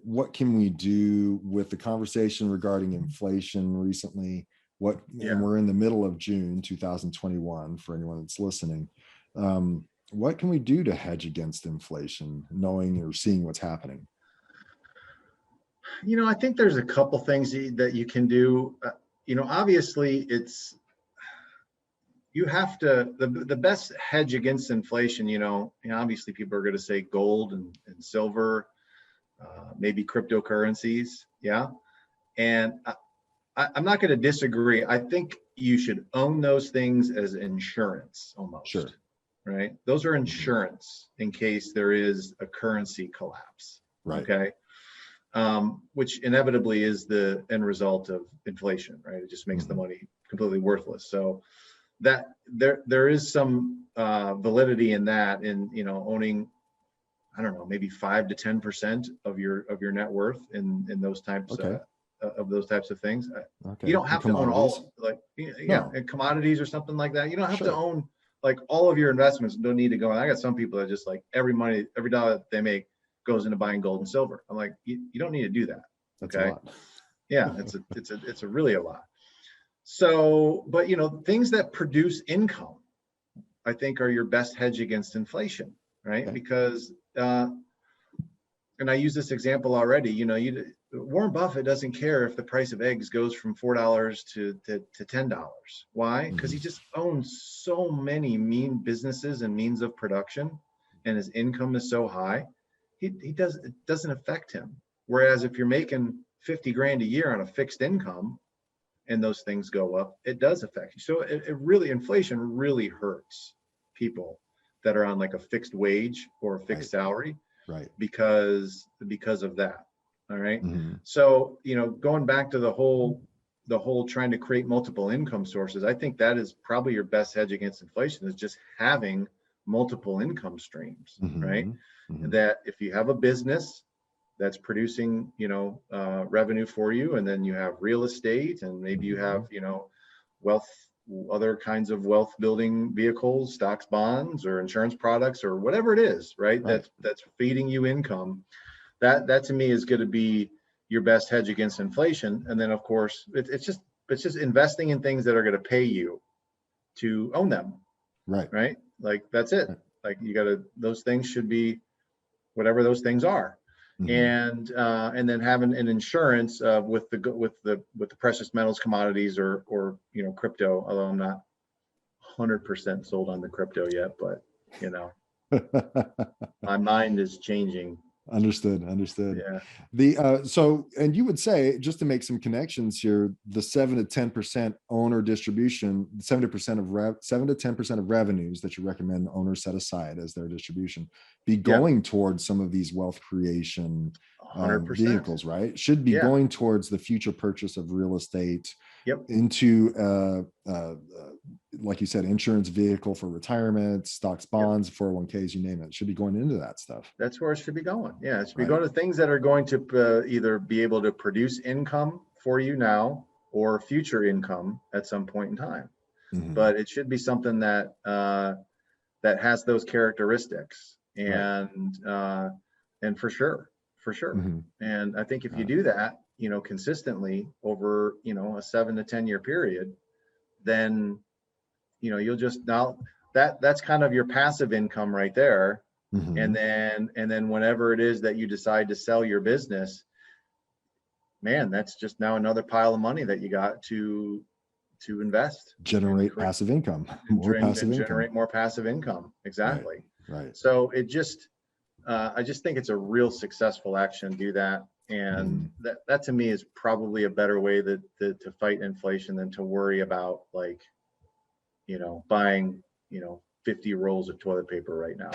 what can we do with the conversation regarding inflation recently? And we're in the middle of June 2021 for anyone that's listening. What can we do to hedge against inflation, knowing or seeing what's happening? I think there's a couple things that you can do. Obviously you have to, the best hedge against inflation, obviously people are going to say gold and silver, maybe cryptocurrencies. Yeah. And I'm not going to disagree. I think you should own those things as insurance almost. Sure. Right. Those are insurance in case there is a currency collapse. Right. Okay. Which inevitably is the end result of inflation, right? It just makes the money completely worthless. So that there is some validity in that, in owning, I don't know, maybe 5 to 10% of your net worth in those types of those types of things. Okay. You don't have to own all, like and commodities or something like that. You don't have to own like all of your investments. Don't need to go. I got some people that just like every dollar that they make goes into buying gold and silver. I'm like, you don't need to do that. That's a lot. Yeah, it's a really a lot. So, but things that produce income, I think, are your best hedge against inflation, right? Okay. Because and I use this example already. Warren Buffett doesn't care if the price of eggs goes from $4 to $10. Why? Because he just owns so many mean businesses and means of production, and his income is so high. It doesn't affect him. Whereas if you're making 50 grand a year on a fixed income and those things go up, it does affect you. So inflation really hurts people that are on like a fixed wage or a fixed salary, right? Because of that. All right. So, going back to the whole trying to create multiple income sources, I think that is probably your best hedge against inflation, is just having multiple income streams, right? That if you have a business that's producing, revenue for you, and then you have real estate, and maybe you have, wealth, other kinds of wealth building vehicles, stocks, bonds, or insurance products, or whatever it is, right? That's feeding you income. That to me is going to be your best hedge against inflation. And then of course it's just investing in things that are going to pay you to own them. Right. Like that's it. Like those things should be whatever those things are. And then having an insurance with the precious metals, commodities, or crypto, although I'm not 100% sold on the crypto yet, but my mind is changing. Understood. Yeah. So, and you would say, just to make some connections here, the 7 to 10% owner distribution, 7 to 10% of revenues that you recommend owners set aside as their distribution be going towards some of these wealth creation vehicles, right? Should be going towards the future purchase of real estate, into like you said, insurance vehicle for retirement, stocks, bonds, 401ks, you name it. It should be going into that stuff. That's where it should be going. Yeah, it should be going to things that are going to either be able to produce income for you now or future income at some point in time. But it should be something that that has those characteristics, and for sure. And I think if you do that, consistently over, a 7 to 10 year period, then, you'll just, now that's kind of your passive income right there. And then whenever it is that you decide to sell your business, man, that's just now another pile of money that you got to invest, generate passive income, generate more passive income. Exactly. Right. So it just, I just think it's a real successful action to do that. And that to me is probably a better way to fight inflation than to worry about, like, buying, 50 rolls of toilet paper right now.